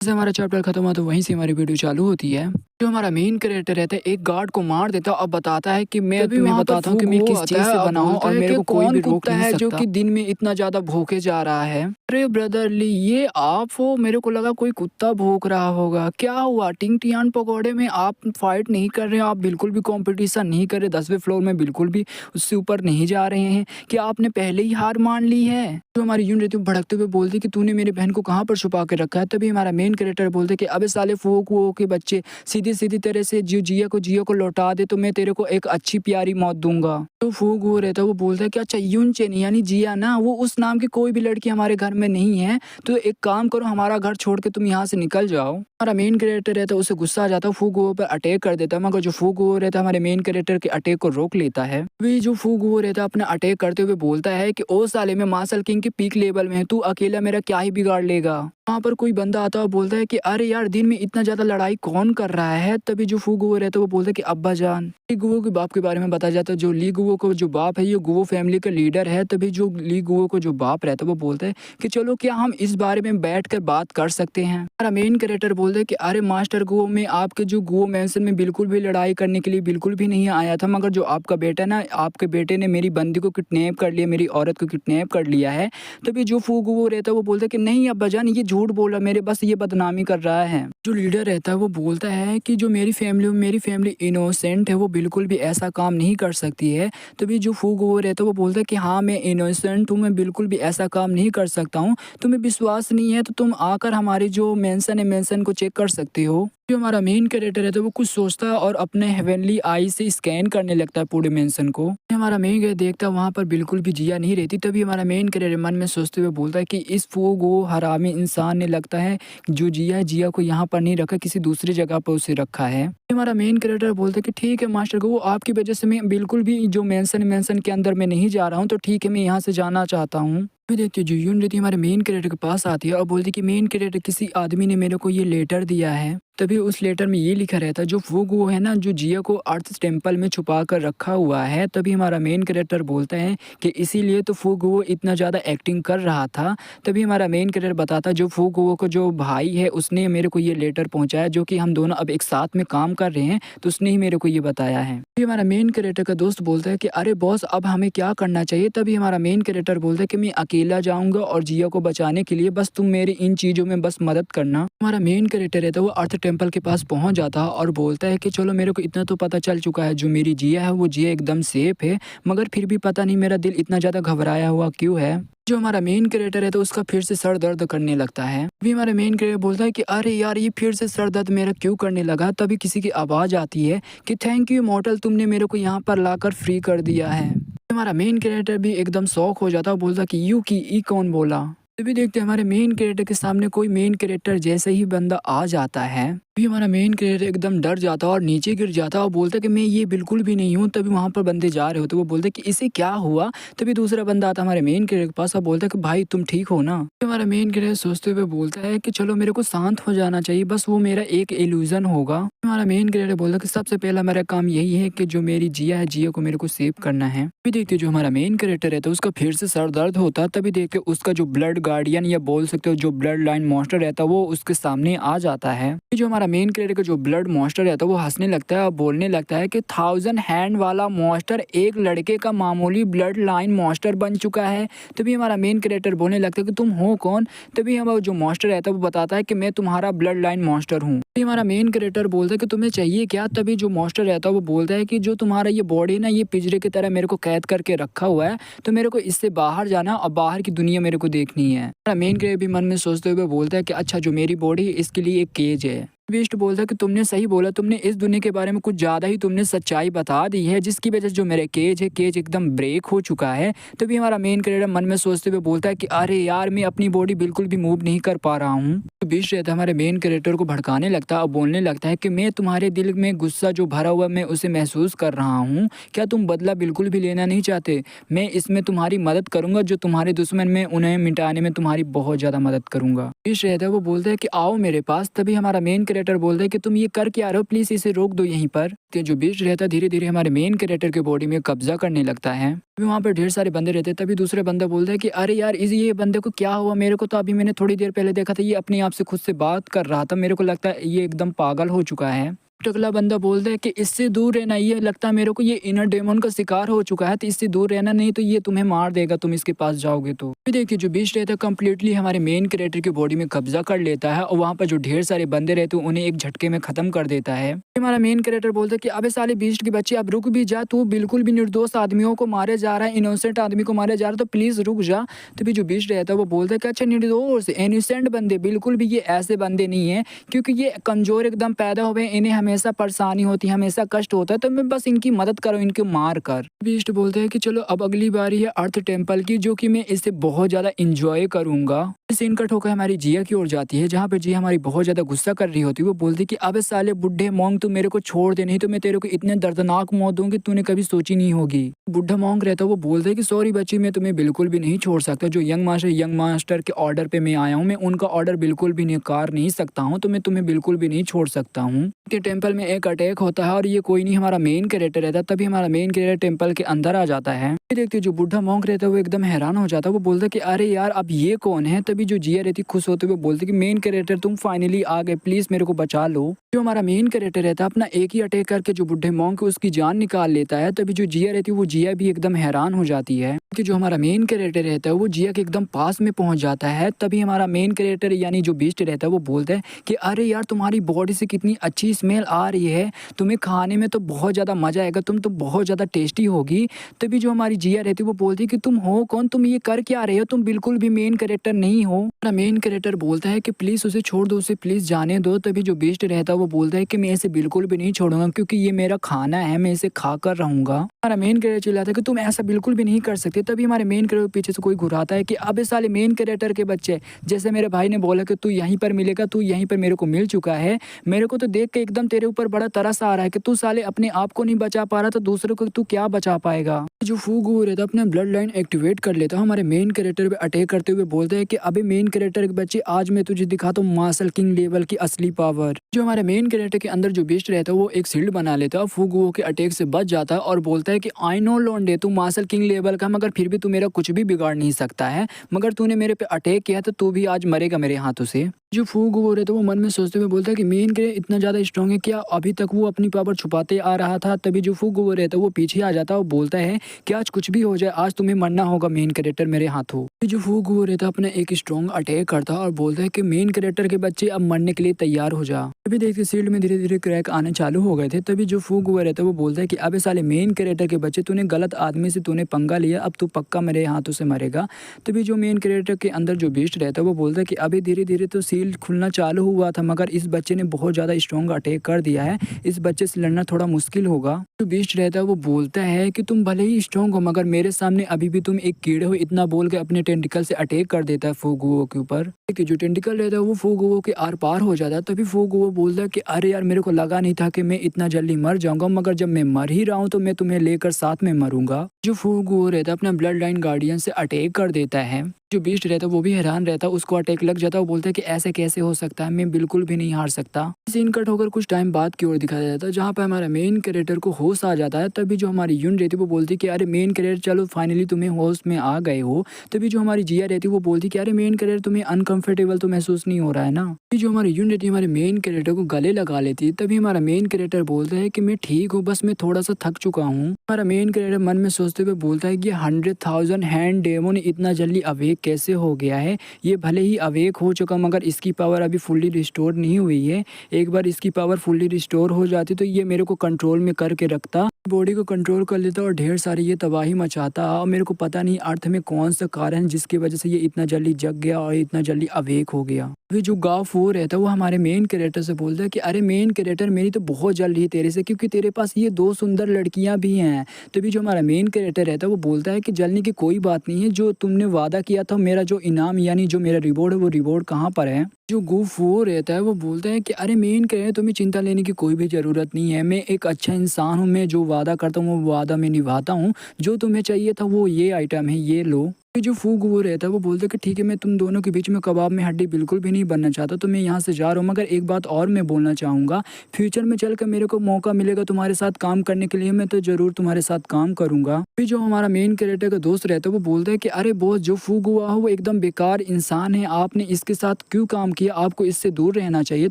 जैसे हमारा चैप्टर खत्म हुआ तो वहीं से हमारी वीडियो चालू होती है। जो हमारा मेन कैरेक्टर रहता है एक गार्ड को मार देता है और बताता है कि मैं तुम्हें बताता हूँ कि मैं किस चीज से बना हूँ और मेरे को कोई भी रोक नहीं सकता, जो कि दिन में इतना ज्यादा भूखे जा रहा है। अरे ब्रदरली, ये आप हो? मेरे को लगा कोई कुत्ता भूख रहा होगा। क्या हुआ? टिंग टियान पकौड़े में आप फाइट नहीं कर रहे, आप बिल्कुल भी कंपटीशन नहीं कर रहे, 10वें फ्लोर में बिल्कुल भी उससे ऊपर नहीं जा रहे हैं। क्या आपने पहले ही हार मान ली है? तो हमारी यून रहती भड़कते हुए बोलती कि तूने मेरी बहन को कहाँ पर छुपा के रखा है। तभी हमारा मेन कैरेक्टर बोलते कि अबे साले फूक वो के बच्चे, सीधी सीधी तरह से जियो को लौटा दे तो मैं तेरे को एक अच्छी प्यारी मौत दूंगा। तो फूक वो रहता है, वो बोलता है कि अच्छा यून चेन यानी जिया ना, वो उस नाम की कोई भी लड़की हमारे घर में नहीं है। तो एक काम करो, हमारा घर छोड़ के तुम यहाँ से निकल जाओ। हमारा मेन कैरेक्टर रहता है, उसे गुस्सा आ जाता है, फूक वो पर अटैक कर देता है। मगर जो फूक वो रहता है हमारे मेन कैरेक्टर के अटैक को रोक लेता है। वे जो फूक वो रहता है अपना अटैक करते हुए बोलता है कि ओ साले, मैं मार्शल किंग की पीक लेवल में, तू अकेला मेरा क्या ही बिगाड़ लेगा। वहाँ पर कोई बंदा आता है बोलता है कि अरे यार, दिन में इतना ज्यादा लड़ाई कौन कर रहा है। तभी जो फू गुवो रहता है वो बोलता है कि अब्बा जान। ली गुवो के बाप के बारे में बताया जाता है। जो ली गुवो को जो बाप है ये गुवो फैमिली का लीडर है। तभी जो ली गुवो को जो बाप रहता है वो बोलता है कि चलो क्या हम इस बारे में बैठ कर बात कर सकते हैं। हमारा मेन कैरेक्टर बोलता है कि अरे मास्टर गुवो, में आपके जो गुवो मैंसन में बिल्कुल भी लड़ाई करने के लिए बिल्कुल भी नहीं आया था। मगर जो आपका बेटा ना, आपके बेटे ने मेरी बंदी को किडनैप कर लिया, मेरी औरत को किडनैप कर लिया है। तभी जो फू गुवो रहता है वो बोलता है कि नहीं अब्बा जान, ये झूठ बोला, मेरे बस ये बदनामी कर रहा है। जो लीडर रहता है वो बोलता है कि जो मेरी फैमिली इनोसेंट है, वो बिल्कुल भी ऐसा काम नहीं कर सकती है। तभी जो फूग वो रहता है वो बोलता है कि हाँ मैं इनोसेंट हूँ, मैं बिल्कुल भी ऐसा काम नहीं कर सकता हूँ। तुम्हें विश्वास नहीं है तो तुम आकर हमारी जो मेंशन है, मेंशन को चेक कर सकते हो। जो हमारा मेन कैरेक्टर रहता है वो कुछ सोचता है और अपने हेवनली आई से स्कैन करने लगता है पूरे मेंशन को। हमारा मेन कैरेक्टर देखता है वहाँ पर बिल्कुल भी जिया नहीं रहती। तभी हमारा मेन कैरेक्टर मन में सोचते हुए बोलता है कि इस फूग वो हरामी इंसान ने लगता है जो जिया को यहाँ पर नहीं रखा, किसी दूसरी जगह पर उसे रखा है। हमारा मेन कैरेक्टर बोलता है कि ठीक है मास्टर को, वो आपकी वजह से मैं बिल्कुल भी जो मेंशन के अंदर मैं नहीं जा रहा हूँ, तो ठीक है मैं यहाँ से जाना चाहता हूँ। फिर देखती जो यून रहती हमारे मेन कैरेक्टर के पास आती है और बोलती कि मेन कैरेक्टर, किसी आदमी ने मेरे को ये लेटर दिया है। तभी उस लेटर में ये लिखा रहता है जो फूग वो है ना, जो जिया को अर्थ टेम्पल में छुपा कर रखा हुआ है। तभी हमारा मेन कैरेक्टर बोलता है कि इसीलिए तो फूग वो इतना ज़्यादा एक्टिंग कर रहा था। तभी हमारा मेन कैरेक्टर बताता जो फूग वो को जो भाई है उसने मेरे को ये लेटर पहुंचाया, जो कि हम दोनों अब एक साथ में काम कर रहे हैं, तो उसने ही मेरे को ये बताया है। तभी हमारा मेन कैरेक्टर का दोस्त बोलता है कि अरे बॉस, अब हमें क्या करना चाहिए। तभी हमारा मेन कैरेक्टर बोलता है कि मैं अकेला जाऊंगा और जिया को बचाने के लिए बस तुम मेरी इन चीज़ों में बस मदद करना। हमारा मेन कैरेक्टर रहता है वो अर्थ टेम्पल के पास पहुंच जाता है और बोलता है कि चलो मेरे को इतना तो पता चल चुका है, जो मेरी जिया है वो जिया एकदम सेफ है, मगर फिर भी पता नहीं मेरा दिल इतना ज़्यादा घबराया हुआ क्यों है। जो हमारा मेन कैरेक्टर है तो उसका फिर से सर दर्द करने लगता है। अभी हमारा मेन कैरेक्टर बोलता है कि अरे यार, ये फिर से सर दर्द मेरा क्यों करने लगा। तभी किसी की आवाज़ आती है कि थैंक यू मॉडल, तुमने मेरे को यहाँ पर लाकर फ्री कर दिया है। हमारा मेन कैरेक्टर भी एकदम शौक हो जाता है, बोलता कि यू की ई कौन बोला। तभी देखते हैं हमारे मेन कैरेक्टर के सामने कोई मेन कैरेक्टर जैसे ही बंदा आ जाता है, भी हमारा मेन कैरेक्टर एकदम डर जाता है और नीचे गिर जाता है और बोलता है कि मैं ये बिल्कुल भी नहीं हूँ। तभी वहाँ पर बंदे जा रहे होते तो वो बोलते कि इसे क्या हुआ। तभी दूसरा बंदा आता हमारे मेन कैरेक्टर के पास और बोलता है कि भाई तुम ठीक हो ना। तो हमारा मेन कैरेक्टर सोचते हुए बोलता है कि चलो मेरे को शांत हो जाना चाहिए, बस वो मेरा एक इल्यूजन होगा। हमारा मेन कैरेक्टर बोलता है कि सबसे पहला मेरा काम यही है कि जो मेरी जिया है, जिया को मेरे को सेव करना है। अभी देखते जो हमारा मेन कैरेक्टर है तो उसका फिर से सर दर्द होता है। तभी देखते उसका जो ब्लड गार्डियन या बोल सकते हो जो ब्लड लाइन मॉन्स्टर रहता है वो उसके सामने आ जाता है। जो हमारा मेन कैरेक्टर का जो ब्लड मॉन्स्टर रहता है वो हंसने लगता है और बोलने लगता है कि 1000 हैंड वाला मॉन्स्टर एक लड़के का मामूली ब्लड लाइन मॉन्स्टर बन चुका है। तभी हमारा मेन कैरेक्टर बोलने लगता है कि तुम हो कौन। तभी हमारा जो मॉन्स्टर रहता है वो बताता है कि मैं तुम्हारा ब्लड लाइन मॉन्स्टर हूँ। तभी हमारा मेन कैरेक्टर बोलता है कि तुम्हें चाहिए क्या। तभी जो मॉन्स्टर रहता है वो बोलता है कि जो तुम्हारा ये बॉडी ना, ये पिंजरे की तरह मेरे को कैद करके रखा हुआ है, तो मेरे को इससे बाहर जाना और बाहर की दुनिया मेरे को देखनी है। हमारा मेन कैरेक्टर भी मन में सोचते हुए बोलता है कि अच्छा, जो मेरी बॉडी है इसके लिए एक केज है। बीस्ट बोलता है कि तुमने सही बोला, तुमने इस दुनिया के बारे में कुछ ज़्यादा ही तुमने सच्चाई बता दी है, जिसकी वजह से जो मेरा केज है, केज एकदम ब्रेक हो चुका है। तभी हमारा मेन कैरेक्टर मन में सोचते हुए बोलता है कि अरे यार, मैं अपनी बॉडी बिल्कुल भी मूव नहीं कर पा रहा हूँ। तो बीस्ट रहता है हमारे मेन कैरेक्टर को भड़काने लगता है और बोलने लगता है कि मैं तुम्हारे दिल में गुस्सा जो भरा हुआ मैं उसे महसूस कर रहा हूँ। क्या तुम बदला बिल्कुल भी लेना नहीं चाहते? मैं इसमें तुम्हारी मदद करूंगा, जो तुम्हारे दुश्मन में उन्हें मिटाने में तुम्हारी बहुत ज़्यादा मदद करूंगा। बीस्ट रहता है वो बोलता है कि आओ मेरे पास। तभी हमारा मेन कैरेक्टर बोलता है कि तुम ये कर क्या रहे हो, प्लीज इसे रोक दो यहीं पर। जो बीस्ट रहता है धीरे धीरे हमारे मेन कैरेक्टर के बॉडी में कब्जा करने लगता है। अभी वहाँ पर ढेर सारे बंदे रहते हैं। तभी दूसरे बंदा बोलता है कि अरे यार, ये बंदे को क्या हुआ, मेरे को तो अभी मैंने थोड़ी देर पहले देखा था ये अपने आपसे खुद से बात कर रहा था, मेरे को लगता है ये एकदम पागल हो चुका है। अगला बंदा बोलता है कि इससे दूर रहना, ये लगता है मेरे को ये इनर डेमन का शिकार हो चुका है, तो इससे दूर रहना, नहीं तो ये तुम्हें मार देगा तुम इसके पास जाओगे तो। देखिए जो बीस्ट रहता है कम्प्लीटली हमारे मेन कैरेक्टर की बॉडी में कब्जा कर लेता है और वहाँ पर जो ढेर सारे बंदे रहते हैं उन्हें एक झटके में खत्म कर देता है। हमारा मेन कैरेक्टर बोलता है कि अबे साले बीस्ट के बच्चे अब रुक भी जा, तू बिल्कुल भी निर्दोष आदमियों को मारे जा रहा है, इनोसेंट आदमी को मारे जा रहा है, तो प्लीज रुक जा। तभी जो बीस्ट रहता है वो बोलता है कि अच्छा निर्दोष इनोसेंट बंदे, बिल्कुल भी ये ऐसे बंदे नहीं है, क्योंकि ये कमजोर एकदम पैदा हुए, इन्हें हमेशा परेशानी होती है, हमेशा कष्ट होता है, तो मैं बस इनकी मदद करो, इनको मार कर। बीस्ट बोलते हैं कि चलो अब अगली बारी है अर्थ टेम्पल की, जो कि मैं इसे बहुत ज्यादा इंजॉय करूंगा। सीन कट होकर हमारी जिया की ओर जाती है, जहाँ पे जिया हमारी बहुत ज्यादा गुस्सा कर रही होती है। वो बोलती कि अबे साले बुढ़े मोंग, तू मेरे को छोड़ दे, नहीं तो मैं तेरे को इतने दर्दनाक मौत दूंगी तूने कभी सोची नहीं होगी। बुढ़ा मोंग रहता है वो बोलता है कि सॉरी बच्ची, मैं तुम्हें बिल्कुल भी नहीं छोड़ सकता, जो यंग मास्टर के ऑर्डर पे मैं आया हूँ, मैं उनका ऑर्डर बिल्कुल भी नकार नहीं सकता हूँ, तो मैं तुम्हें बिल्कुल भी नहीं छोड़ सकता हूँ। टेम्पल में एक अटैक होता है और ये कोई नहीं हमारा मेन कैरेक्टर रहता है, तभी हमारा मेन कैरेक्टर टेम्पल के अंदर आ जाता है। देखते जो बुढ़ा मोंग रहता है वो एकदम हैरान हो जाता है, वो बोलता है कि अरे यार अब ये कौन है। तभी जो जिया रहती खुश होते हुए बोलते कि मेन कैरेक्टर तुम फाइनली आ गए, प्लीज मेरे को बचा लो। जो हमारा मेन कैरेक्टर रहता है अपना एक ही अटैक करके जो बुढ़े मोंग को उसकी जान निकाल लेता है। तभी जो जिया रहती है वो जिया भी एकदम हैरान हो जाती है कि जो हमारा मेन कैरेक्टर रहता है वो जिया के एकदम पास में पहुंच जाता है। तभी हमारा मेन कैरेक्टर यानी जो बीस्ट रहता है वो बोलता है कि अरे यार तुम्हारी बॉडी से कितनी अच्छी स्मेल आ रही है, तुम्हें खाने में तो बहुत ज्यादा मजा आएगा, तुम तो बहुत ज्यादा टेस्टी होगी। तभी जो हमारी जिया रहती है वो बोलती है कि तुम हो कौन, तुम ये कर क्या रहे हो, तुम बिल्कुल भी मेन कैरेक्टर नहीं हो। हमारा मेन कैरेक्टर बोलता है कि प्लीज उसे छोड़ दो, उसे प्लीज जाने दो। तभी जो बीस्ट रहता है वो बोलता है कि मैं इसे बिल्कुल भी नहीं छोड़ूंगा, क्योंकि ये मेरा खाना है, मैं इसे खा कर रहूंगा। हमारा मेन कैरेक्टर चिल्लाता है कि तुम ऐसा बिल्कुल भी नहीं कर सकते। तभी हमारे मेन कैरेक्टर पीछे से कोई घुराता है कि अबे साले मेन कैरेक्टर के बच्चे, जैसे मेरे भाई ने बोला कि तू यहीं पर मिलेगा, तू यहीं पर मेरे को मिल चुका है, मेरे को तो देख के एकदम तेरे ऊपर बड़ा तरस आ रहा है कि तू साले अपने आप को नहीं बचा पा रहा तो दूसरों को तू क्या बचा पाएगा। जो फूगू रहता है अपना ब्लड लाइन एक्टिवेट कर लेता है, हमारे मेन कैरेक्टर पे अटैक करते हुए बोलता है कि अबे मेन कैरेक्टर के बच्चे आज मैं तुझे दिखाता हूँ मार्शल किंग लेवल की असली पावर। जो हमारे मेन कैरेक्टर के अंदर जो बीस्ट रहता है वो एक शील्ड बना लेता है, फूगू के अटैक से बच जाता है और बोलता है कि आई नो लॉन्डे, तू मार्शल किंग लेवल का, मगर फिर भी तू मेरा कुछ भी बिगाड़ नहीं सकता है, मगर तूने मेरे पे अटैक किया तो तू भी आज मरेगा मेरे हाथों से। जो फूगू हो रहे थे वो मन में सोचते हुए बोलता है कि मेन कैरेक्टर इतना ज्यादा स्ट्रॉन्ग है क्या, अभी तक वो अपनी पावर छुपाते आ रहा था। तभी जो फूगू हो रहता है वो पीछे आ जाता है और बोलता है कि आज कुछ भी हो जाए, आज तुम्हें मरना होगा मेन कैरेक्टर मेरे हाथों। जो फूगू हो रहता है अपना एक स्ट्रॉन्ग अटैक करता है और बोलता है कि मेन कैरेक्टर के बच्चे अब मरने के लिए तैयार हो जा। तभी देखते शील्ड में धीरे धीरे क्रैक आने चालू हो गए थे। तभी जो फूगू हुआ रहता है वो बोलता है कि अबे साले मेन कैरेक्टर के बच्चे, तूने गलत आदमी से तूने पंगा लिया, अब तू पक्का मेरे हाथों से मरेगा। तभी जो मेन कैरेक्टर के अंदर जो बीस्ट रहता है वो बोलता है कि अभी धीरे धीरे तो शील्ड खुलना चालू हुआ था, मगर इस बच्चे ने बहुत ज्यादा स्ट्रॉन्ग अटैक कर दिया है, इस बच्चे से लड़ना थोड़ा मुश्किल होगा। जो बीस्ट रहता है वो बोलता है कि तुम भले ही स्ट्रॉन्ग हो मगर मेरे सामने अभी भी तुम एक कीड़े हो, इतना बोल के अपने टेंटिकल से अटैक कर देता है फूगुओ के ऊपर। जो टेंटिकल रहता है वो फूगुओ के आर पार हो जाता है। तभी फूगुओ बोलता है कि अरे यार मेरे को लगा नहीं था कि मैं इतना जल्दी मर जाऊंगा, मगर जब मैं मर ही रहा हूँ तो मैं तुम्हें लेकर साथ में मरूंगा। जो फूगुओ रहता है अपना ब्लड लाइन गार्डियन से अटैक कर देता है। जो बीस्ट रहता है वो भी हैरान रहता है, उसको अटैक लग जाता है, वो बोलता है कि ऐसे कैसे हो सकता है, मैं बिल्कुल भी नहीं हार सकता। सीन कट होकर कुछ टाइम बाद की ओर दिखाया जाता है जहाँ पे हमारा मेन कैरेक्टर को होश आ जाता है। तभी जो हमारी यून रहती है वो बोलती है कि अरे मेन कैरेक्टर चलो फाइनली तुम्हें होश में आ गए हो। तभी जो हमारी जिया रहती है वो बोलती है कि अरे मेन कैरेक्टर तुम्हें अनकंफर्टेबल तो महसूस नहीं हो रहा है ना। तभी जो हमारी यून रहती है हमारे मेन कैरेक्टर को गले लगा लेती है। तभी हमारा मेन कैरेक्टर बोलता है कि मैं ठीक हूँ, बस मैं थोड़ा सा थक चुका हूँ। हमारा मेन कैरेक्टर मन में सोचते हुए बोलता है कि 100,000 हैंड डेमन इतना जल्दी अवेक कैसे हो गया है। ये भले ही अवेक हो चुका मगर इसकी पावर अभी फुल्ली रिस्टोर नहीं हुई है। एक बार इसकी पावर फुल्ली रिस्टोर हो जाती तो ये मेरे को कंट्रोल में करके रखता, बॉडी को कंट्रोल कर लेता और ढेर सारी ये तबाही मचाता। और मेरे को पता नहीं अर्थ में कौन सा कारण जिसकी वजह से ये इतना जल्दी जग गया और इतना जल्दी अवेक हो गया। अभी जो गाँव फो रहता है वो हमारे मेन कैरेक्टर से बोलता है कि अरे मेन कैरेक्टर मेरी तो बहुत जल्दी है तेरे से, क्योंकि तेरे पास ये 2 सुंदर लड़कियां भी हैं। तभी जो हमारा मेन कैरेक्टर रहता है वो बोलता है कि जलने की कोई बात नहीं है, जो तुमने वादा किया था मेरा जो इनाम यानी जो मेरा रिवॉर्ड है वो रिवॉर्ड कहाँ पर है। जो गुफ वो रहता है वो बोलता है कि अरे मेन कैरेक्टर तुम्हें चिंता लेने की कोई भी जरूरत नहीं है, मैं एक अच्छा इंसान हूँ, मैं जो वादा करता हूँ वो वादा मैं निभाता हूँ, जो तुम्हें चाहिए था वो ये आइटम है, ये लो। ये जो फूग वो रहता है वो बोलता है कि ठीक है, मैं तुम दोनों के बीच में कबाब में हड्डी बिल्कुल भी नहीं बनना चाहता, तो मैं यहाँ से जा रहा हूँ। मगर एक बात और मैं बोलना चाहूँगा, फ्यूचर में चल कर मेरे को मौका मिलेगा तुम्हारे साथ काम करने के लिए, मैं तो ज़रूर तुम्हारे साथ काम करूँगा। फिर जो हमारा मेन कैरेक्टर का दोस्त रहता है वो बोलता है कि अरे बॉस, जो फूग हुआ हो वो एकदम बेकार इंसान है, आपने इसके साथ क्यों काम किया, आपको इससे दूर रहना चाहिए।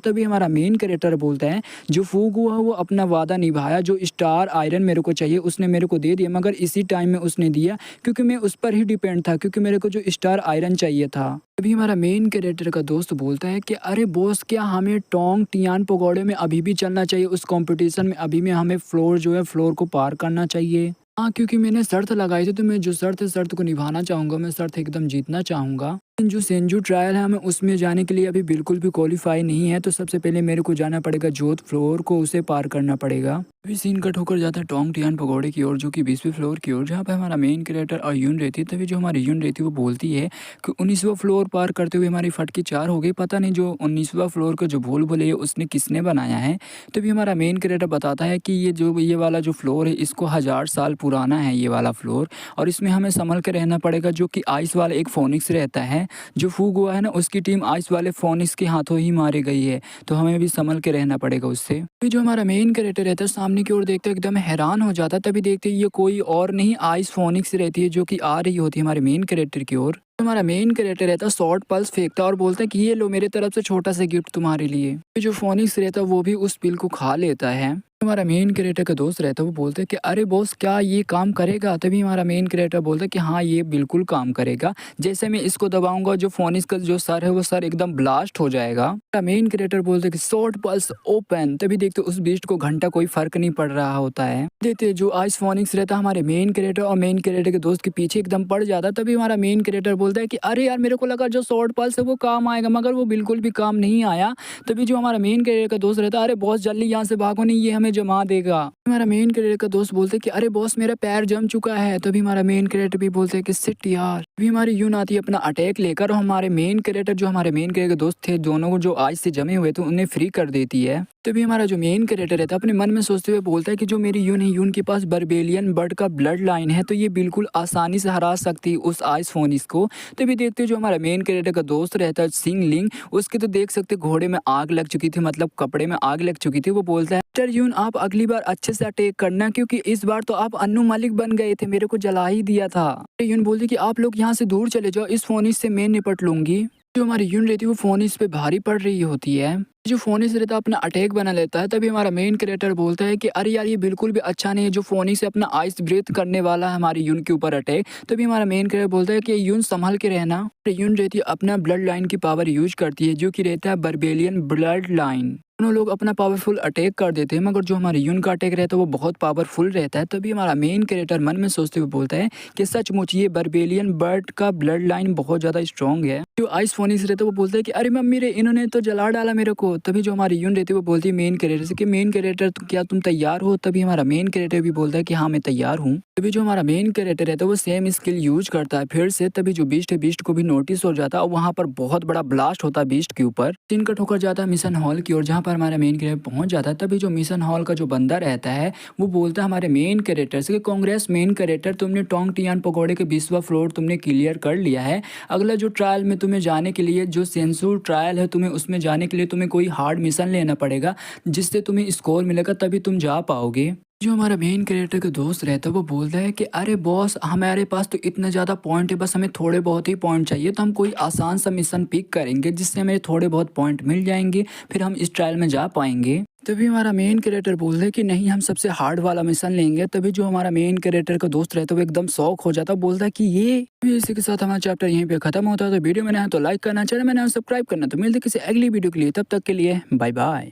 तभी हमारा मेन कैरेक्टर बोलता है, जो फूग हुआ वो अपना वादा निभाया, जो स्टार आयरन मेरे को चाहिए उसने मेरे को दे दिया, मगर इसी टाइम में उसने दिया क्योंकि मैं उस पर ही डिपेंड था, क्योंकि मेरे को जो स्टार आयरन चाहिए था। तभी हमारा मेन कैरेक्टर का दोस्त बोलता है कि अरे बॉस, क्या हमें टोंग टियान पगोड़े में अभी भी चलना चाहिए, उस कंपटीशन में अभी में हमें फ्लोर जो है फ्लोर को पार करना चाहिए। हाँ, क्योंकि मैंने शर्त लगाई थी, तो मैं जो शर्त है शर्त को निभाना चाहूँगा, मैं शर्त एकदम जीतना चाहूँगा। लेकिन जो सेंजू ट्रायल है हमें उसमें जाने के लिए अभी बिल्कुल भी क्वालिफाई नहीं है, तो सबसे पहले मेरे को जाना पड़ेगा जोत फ्लोर को, उसे पार करना पड़ेगा। अभी सीन कट होकर जाता है टोंग टियान पगोड़े की ओर, जो कि 20वें फ्लोर की ओर, जहाँ पे हमारा मेन कैरेक्टर और यून रहती है। तभी जो हमारी यून रहती है वो बोलती है कि 19वां फ्लोर पार करते हुए हमारी फटकी 4 हो गई, पता नहीं जो 19वां फ्लोर का जो भूल भुलैया उसने किसने बनाया है। तभी हमारा मेन कैरेक्टर बताता है कि ये वाला जो फ्लोर है इसको 1000 साल पुराना है ये वाला फ्लोर, और इसमें हमें संभल के रहना पड़ेगा, जो कि आइस वाला एक फोनिक्स रहता है। जो फूग हुआ है ना, उसकी टीम आइस वाले फोनिक्स के हाथों ही मारी गई है, तो हमें भी संभल के रहना पड़ेगा उससे। फिर जो हमारा मेन कैरेक्टर रहता है सामने की ओर देखते एकदम हैरान हो जाता है, तभी देखते ये कोई और नहीं आइस फोनिक्स रहती है, जो कि आ रही होती है हमारे मेन कैरेक्टर की ओर। हमारा मेन कैरेक्टर रहता है शॉर्ट पल्स फेंकता है और बोलता है कि ये लो मेरे तरफ से छोटा सा गिफ्ट तुम्हारे लिए। फिर जो फोनिक्स रहता है वो भी उस पिल को खा लेता है। हमारा मेन कैरेक्टर का दोस्त रहता है वो बोलता है कि अरे बॉस, क्या ये काम करेगा। तभी हमारा मेन कैरेक्टर बोलता है कि हाँ, ये बिल्कुल काम करेगा, जैसे मैं इसको दबाऊंगा जो फोनिक्स का जो सर है वो सर एकदम ब्लास्ट हो जाएगा। हमारा मेन कैरेक्टर बोलता है कि शॉर्ट पल्स ओपन। तभी देखते उस बीस्ट को घंटा कोई फर्क नहीं पड़ रहा होता है। देखते जो आइस फोनिक्स रहता है हमारे मेन कैरेक्टर और मेन कैरेक्टर के दोस्त के पीछे एकदम पड़ जाता है। तभी हमारा मेन कैरेक्टर बोलता है कि अरे यार, मेरे को लगा जो शॉर्ट पल्स है वो काम आएगा, मगर वो बिल्कुल भी काम नहीं आया। तभी जो हमारा मेन कैरेक्टर का दोस्त रहता है, अरे बॉस जल्दी यहाँ से भागो, नहीं ये हमें जमा देगा। हमारा मेन कैरेक्टर का दोस्त बोलते है कि अरे बॉस, मेरा पैर जम चुका है। तभी हमारा मेन कैरेक्टर भी बोलते है कि सिट यार। अभी हमारी यून आती है अपना अटैक लेकर, और हमारे मेन कैरेक्टर जो हमारे मेन कैरेक्टर के दोस्त थे दोनों को जो आइस से जमे हुए थे उन्हें फ्री कर देती है। तभी हमारा जो मेन कैरेक्टर रहता है अपने मन में सोचते हुए बोलता है कि जो मेरी यून है, यून के पास बर्बेलियन बर्ड का ब्लड लाइन है, तो ये बिल्कुल आसानी से हरा सकती है उस आइस फोनिक्स को। तभी देखते जो हमारा मेन कैरेक्टर का दोस्त रहता है सिंग लिंग, उसके तो देख सकते घोड़े में आग लग चुकी थी, मतलब कपड़े में आग लग चुकी थी। वो बोलता है मिस्टर यून, आप अगली बार अच्छे से अटैक करना, क्योंकि इस बार तो आप अन्नू मलिक बन गए थे, मेरे को जला ही दिया था। यून बोलती कि आप लोग यहाँ से दूर चले जाओ, इस फोनिक्स से मैं निपट लूंगी। जो हमारी यून रहती है वो फोनिक्स पे भारी पड़ रही होती है। जो फोनिक्स रहता है अपना अटैक बना लेता है। तभी हमारा मेन कैरेक्टर बोलता है कि अरे यार, ये बिल्कुल भी अच्छा नहीं है, जो फोनिक्स से अपना आइस ब्रेथ करने वाला है हमारी यून के ऊपर अटैक। तभी हमारा मेन कैरेक्टर बोलता है कि यून संभल के रहना। यून रहती है अपना ब्लड लाइन की पावर यूज करती है, जो कि रहता है बर्बेलियन ब्लड लाइन। दोनों लोग अपना पावरफुल अटैक कर देते हैं, मगर जो हमारी यून का अटैक रहता है वो बहुत पावरफुल रहता है। तभी हमारा मेन कैरेक्टर मन में सोचते हुए बोलता है कि सचमुच ये बर्बेलियन बर्ड का ब्लड लाइन बहुत ज्यादा स्ट्रॉन्ग है। जो आइस फोनिक्स रहता है वो बोलता है कि अरे मम्मी रे, इन्होंने तो जला डाला मेरे को। तभी जो हमारी यून रहती है वो बोलती है मेन कैरेक्टर से कि मेन कैरेक्टर क्या तुम तैयार हो। तभी हमारा मेन कैरेक्टर भी बोलता है कि हाँ, मैं तैयार हूँ। तभी जो हमारा मेन कैरेक्टर रहता है वो सेम स्किल यूज करता है फिर से। तभी जो बीस्ट है, बीस्ट को भी नोटिस हो जाता है और वहाँ पर बहुत बड़ा ब्लास्ट होता है बीस्ट के ऊपर। सीन कट होकर जाता है मिशन हॉल की ओर, जहाँ पर हमारा मेन कैरेक्टर पहुंच जाता है। तभी जो मिशन हॉल का जो बंदा रहता है वो बोलता है हमारे मेन कैरेक्टर से कि कांग्रेस मेन कैरेक्टर, तुमने टोंग टियान पकौड़े के 20वां फ्लोर तुमने क्लियर कर लिया है। अगला जो ट्रायल में तुम्हें जाने के लिए, जो सेंसुर ट्रायल है, तुम्हें उसमें जाने के लिए तुम्हें कोई हार्ड मिशन लेना पड़ेगा, जिससे तुम्हें स्कोर मिलेगा, तभी तुम जा पाओगे। जो हमारा मेन कैरेक्टर का दोस्त रहता है वो बोलता है कि अरे बॉस, हमारे पास तो इतना ज़्यादा पॉइंट है, बस हमें थोड़े बहुत ही पॉइंट चाहिए, तो हम कोई आसान सा मिशन पिक करेंगे जिससे हमें थोड़े बहुत पॉइंट मिल जाएंगे, फिर हम इस ट्रायल में जा पाएंगे। तभी हमारा मेन कैरेक्टर बोलता है कि नहीं, हम सबसे हार्ड वाला मिशन लेंगे। तभी जो हमारा मेन कैरेक्टर का दोस्त रहता है वो एकदम शॉक हो जाता है, बोलता है कि ये। इसी के साथ हमारा चैप्टर यहीं पे खत्म होता है। तो वीडियो में नया तो लाइक करना, चैनल में नया सब्सक्राइब करना। तो मिलते किसी अगली वीडियो के लिए, तब तक के लिए बाय बाय।